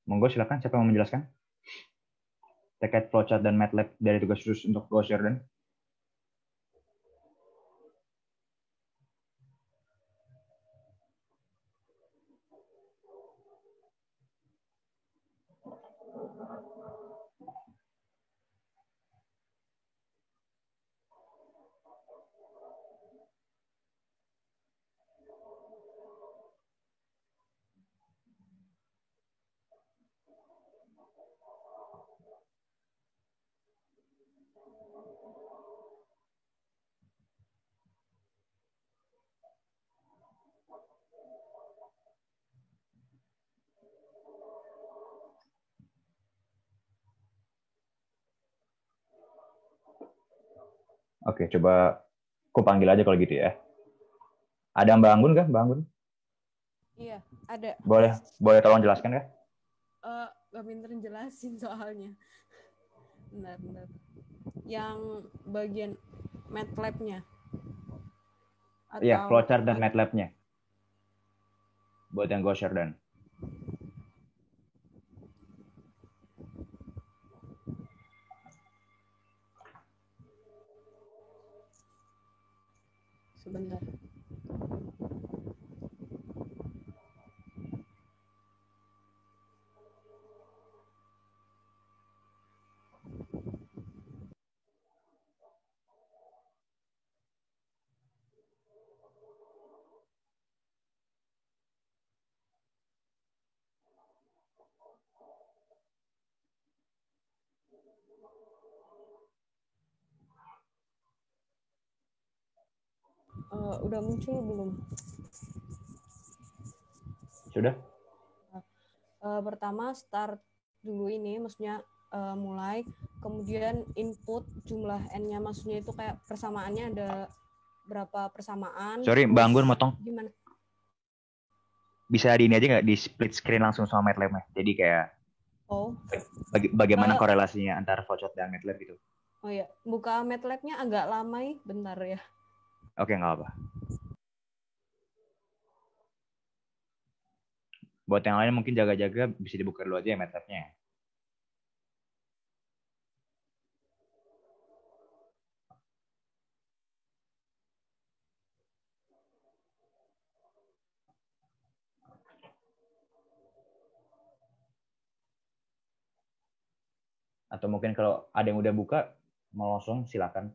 Monggo silakan, siapa yang mau menjelaskan terkait flowchart dan MATLAB dari tugas khusus untuk Gauss Jordan? Oke, coba aku panggil aja kalau gitu ya. Ada Mbak Anggun kah? Mbak Anggun? Iya, ada. Boleh, boleh tolong jelaskan kah? Gak pinter jelasin soalnya. Bentar, bentar. Yang bagian MATLAB-nya Iya, atau flowchart dan apa? MATLAB-nya buat yang Gauss Jordan. Sebentar. Udah muncul belum? Sudah? Pertama start dulu ini, maksudnya mulai, kemudian input jumlah n-nya, maksudnya itu kayak persamaannya ada berapa persamaan, Sorry, Mbak terus Anggun motong. gimana? Bisa di ini aja nggak? Di split screen langsung sama MATLAB-nya. Jadi kayak Oh, bagaimana uh, korelasinya antara flowchart dan MATLAB gitu. oh ya, buka MATLAB-nya agak lama ya, bentar ya. Oke, nggak apa. Buat yang lain mungkin jaga-jaga bisa dibuka dulu aja ya MATLAB-nya. Atau mungkin kalau ada yang udah buka, mau langsung silakan.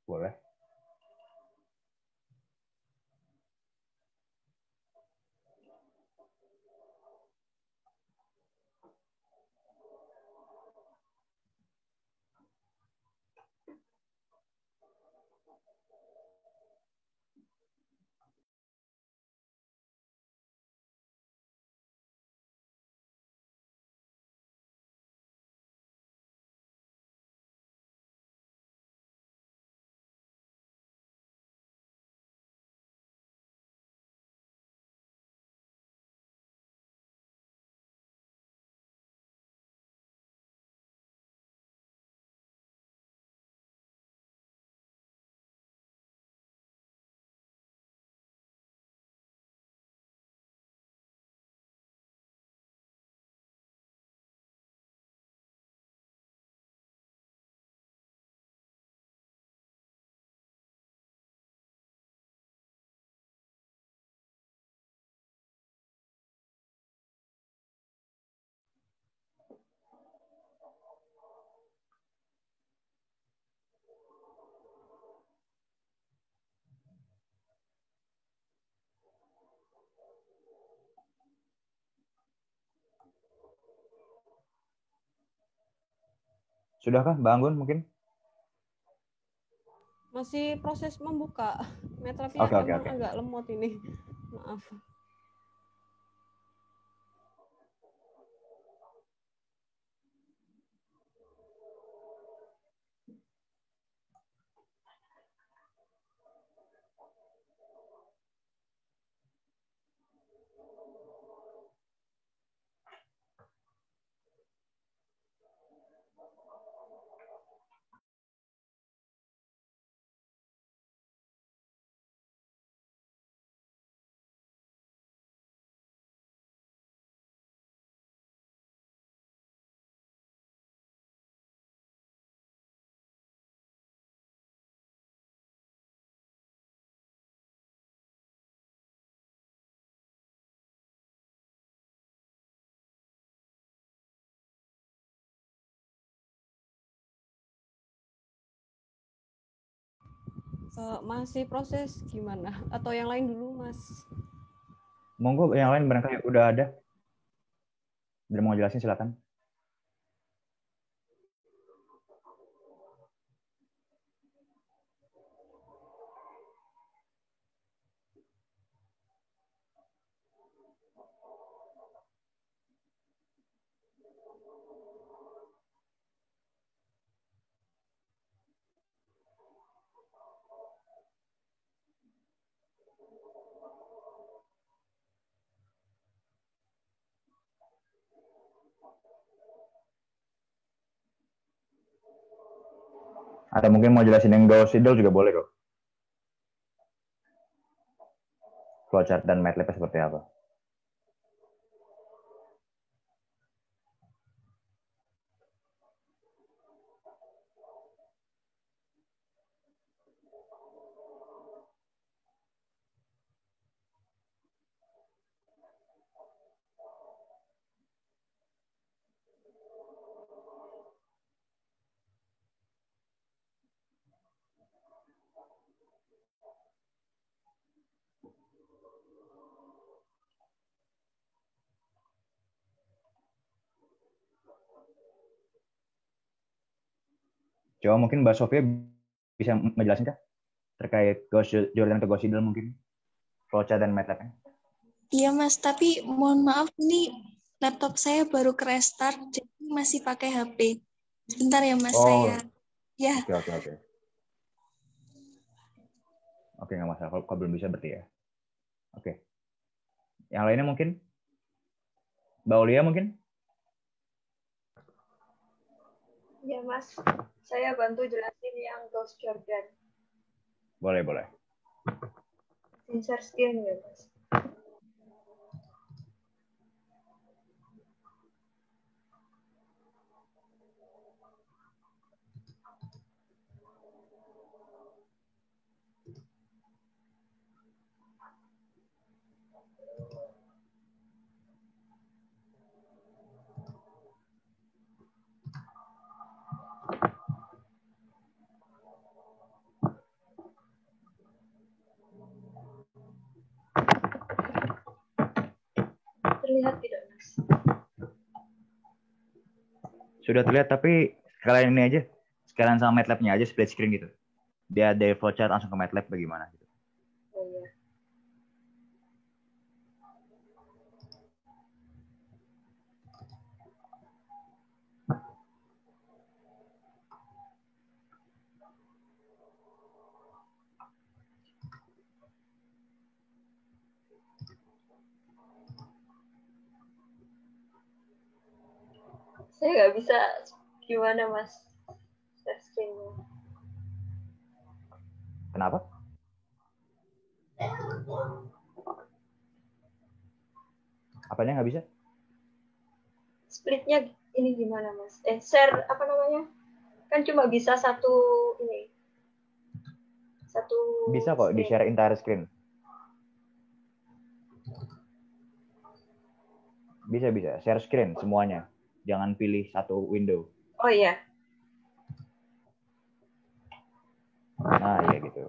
Boleh. Sudahkah Mbak Anggun mungkin? Masih proses membuka. MATLAB-nya Oke, oke, emang oke. agak lemot ini. Maaf. Masih proses gimana? Atau yang lain dulu, Mas? Monggo yang lain barangkali udah ada. Udah mau jelasin silakan. Atau mungkin mau jelasin yang Gauss Seidel juga boleh kok. Flowchart dan MATLAB seperti apa? Coba mungkin Mbak Sofia bisa menjelaskan kah? Terkait Jordan atau Gauss Seidel mungkin? Flowchart dan MATLAB-nya? Iya Mas, tapi mohon maaf ini laptop saya baru ke restart, jadi masih pakai HP. Sebentar ya Mas, saya. Ya. Oke. Oke, nggak masalah. Kalau belum bisa berarti ya. Oke. Yang lainnya mungkin? Mbak Aulia mungkin? Ya Mas, saya bantu jelasin yang Gauss Jordan. Boleh. Share screen ya Mas. Terlihat tidak Mas? Sudah terlihat, tapi sekalian ini aja. Sekalian sama MATLAB-nya aja split screen gitu. Dia dari flowchart langsung ke MATLAB bagaimana gitu. Oh iya. Saya nggak bisa gimana Mas share screen-nya. Kenapa? Apanya nggak bisa? Splitnya ini gimana Mas? Share apa namanya? Kan cuma bisa satu ini. Satu Bisa kok screen. di-share entire screen. Bisa. Share screen semuanya. Jangan pilih satu window. Oh iya. Nah, ya gitu.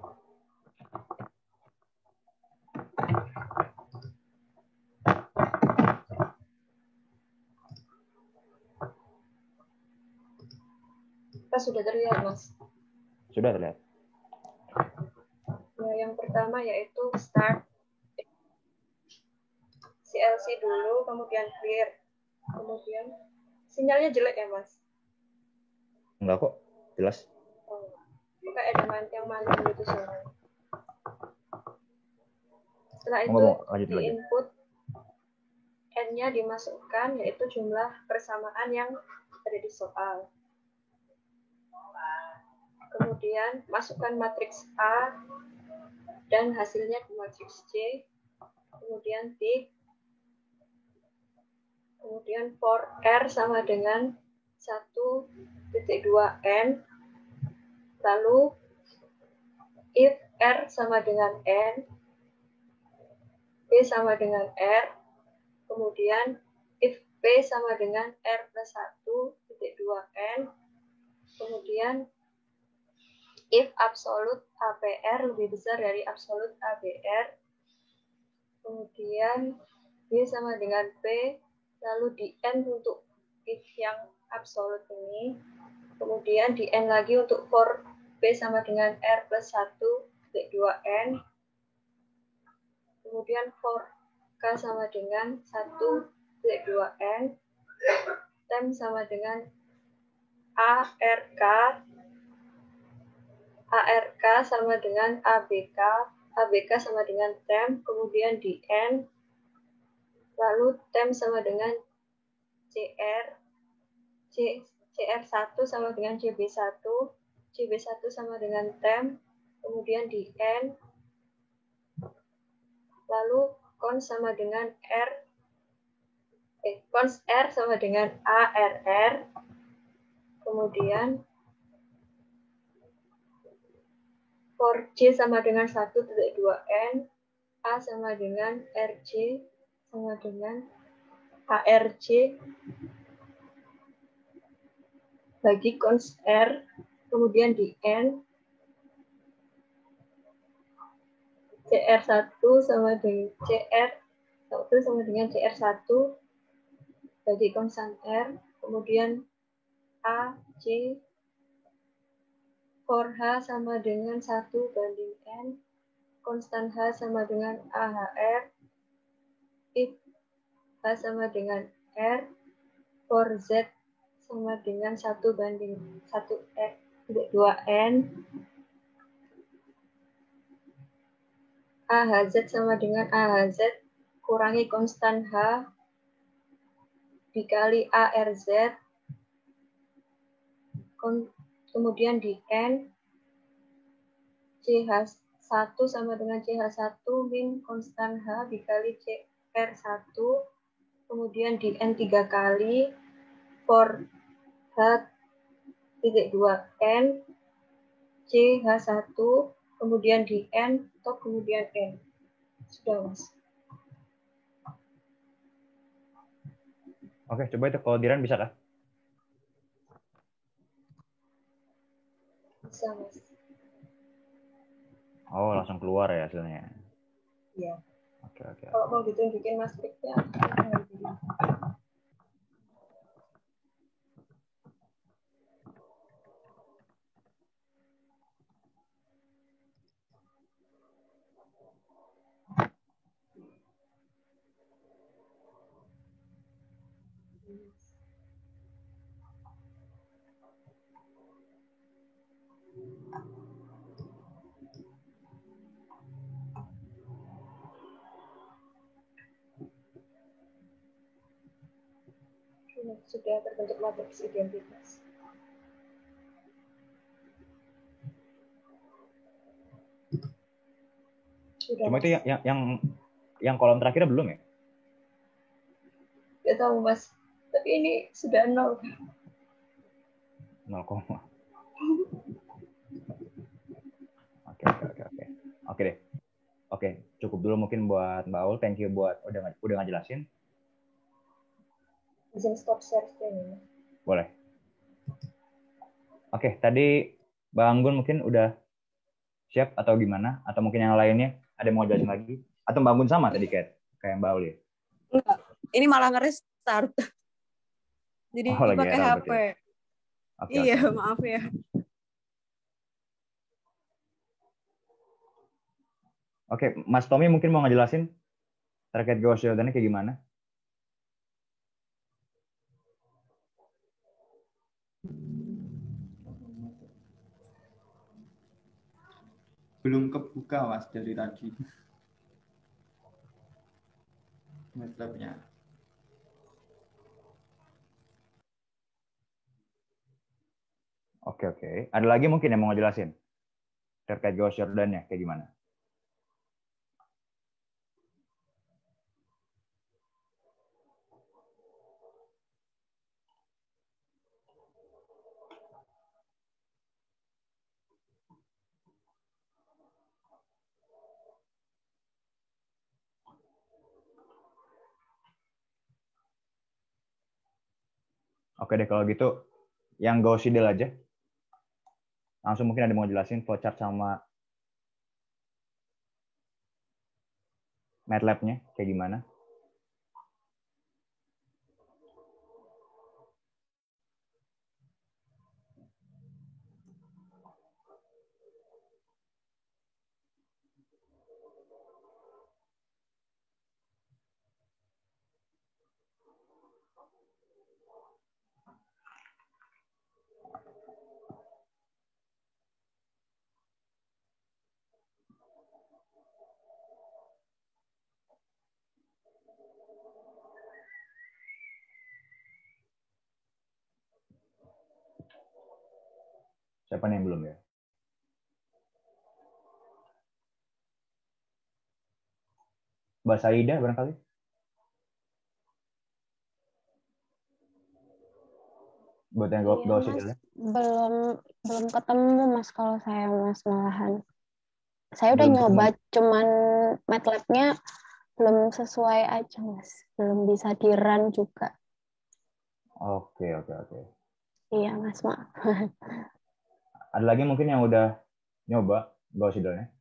Kita sudah terlihat Mas. Sudah terlihat. Nah, yang pertama yaitu start CLC dulu, kemudian clear. Kemudian sinyalnya jelek ya Mas? Enggak kok, jelas. Oh, kayak ada yang malam gitu suaranya. Setelah itu di input N-nya dimasukkan, yaitu jumlah persamaan yang ada di soal. Kemudian masukkan matriks A dan hasilnya di matriks C. Kemudian tik. Kemudian for R sama dengan 1.2N. Lalu if R sama dengan N, P sama dengan R, kemudian if P sama dengan R plus 1.2N, kemudian if absolute APR lebih besar dari absolute ABR. Kemudian B sama dengan P, lalu di N untuk if yang absolute ini. Kemudian di N lagi untuk for P sama dengan R plus 1, 2N. Kemudian for K sama dengan 1, 2N. Tem sama dengan ARK. ARK sama dengan ABK. ABK sama dengan tem. Kemudian di N. Lalu tem sama dengan CR. CR1 sama dengan CB1. CB1 sama dengan tem. Kemudian di N. Lalu cons sama dengan R. Cons R sama dengan ARR. Kemudian for J sama dengan 1.2N. A sama dengan RJ sama dengan ARJ. Bagi cons R. Kemudian di N. CR1 sama dengan CR1 sama dengan CR1 bagi konstan R, kemudian A, C, for H sama dengan 1 banding N, konstan H sama dengan AHR, if H sama dengan R, for Z sama dengan 1 banding 2N, AHZ sama dengan AHZ kurangi konstan H dikali ARZ, kemudian di N, CH1 sama dengan CH1 min konstan H dikali CR1, kemudian di N 3 kali, for H.2N, CH1, kemudian di N, atau kemudian N. Sudah, Mas. Oke, coba itu kalau Diran bisa kah? Bisa, Mas. Oh, langsung keluar ya hasilnya. Iya. Oke. Kalau mau ditunjukin Mas Fiknya, sudah terbentuk matriks identitas. Sudah, Cuma Mas. itu yang kolom terakhir belum ya? Tidak tahu, Mas. Tapi ini sudah 0. 0, Oke deh. Oke, cukup dulu mungkin buat Mbak Aul. Thank you buat udah ngejelasin. Izin stop share screen. Boleh. Oke, tadi Bang Anggun mungkin udah siap atau gimana? Atau mungkin yang lainnya ada yang mau jelasin lagi? Atau Mbak Anggun sama tadi kayak Mbak Aul ya? Enggak, ini malah nge-restart. Jadi pakai HP. Ya? Iya, maaf ya. Oke, Mas Tommy mungkin mau ngejelasin terkait Gauss Jordan kayak gimana? Belum kebuka, Mas, dari tadi. MATLAB-nya. Oke. Ada lagi mungkin yang mau ngejelasin terkait Gauss Jordan-nya kayak gimana? Oke deh kalau gitu, yang Gauss Seidel aja. Langsung mungkin ada mau jelasin flowchart sama MATLAB-nya kayak gimana? Siapa nih yang belum ya? Mbak Saida barangkali? Buat yang Iya, Gauss Mas. Seidel. Belum ketemu, Mas, kalau saya, Mas, malahan. Saya udah Belum nyoba, ketemu. cuman MATLAB-nya belum sesuai aja, Mas. Belum bisa di-run juga. Oke. Iya, Mas, maaf. Ada lagi mungkin yang udah nyoba Gauss Seidelnya?